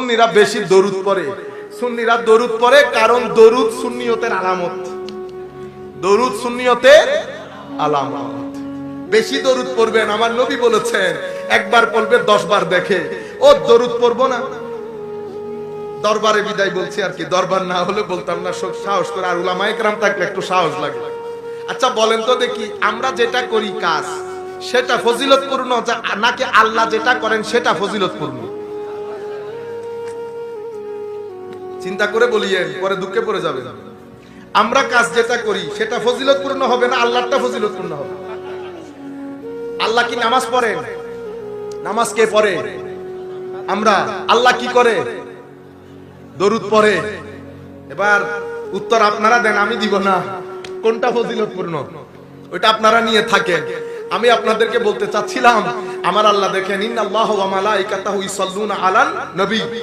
সুন্নিরা বেশি দরুদ পড়ে। সুন্নিরা দরুদ পড়ে কারণ দরুদ সুন্নিয়তের আলামত। দরুদ সুন্নিয়তের আলামত। বেশি দরুদ পড়বেন, আমার নবী বলেছেন একবার পড়বে 10 বার দেখে। ও দরুদ পড়বো না, দরবারে বিদায় বলছি আর কি, দরবার না হলে বলতাম না, সাহস করে। আর উলামায়ে কেরাম থাকলে একটু সাহস লাগে। আচ্ছা বলেন তো দেখি, আমরা যেটা করি কাজ সেটা ফজিলতপূর্ণ নাকি আল্লাহ যেটা করেন সেটা ফজিলতপূর্ণ? চিন্তা করে বলিয়েন, পরে দুঃখে পড়ে যাবেন। আমরা কাজ যেটা করি সেটা ফজিলতপূর্ণ হবে না আল্লাহরটা ফজিলতপূর্ণ হবে? আল্লাহ কি নামাজ পড়েন? নামাজ কে পড়ে? আমরা। আল্লাহ কি করে? দরুদ পড়ে। এবার উত্তর আপনারা দেন, আমি দিব না। কোনটা ফজিলতপূর্ণ ওইটা আপনারা নিয়ে থাকেন। আমি আপনাদেরকে বলতে চাচ্ছিলাম, আমার আল্লাহ দেখেন, ইন্নাল্লাহু ওয়া মালাইকাতাহু ইউসাল্লুনা আলান নবী।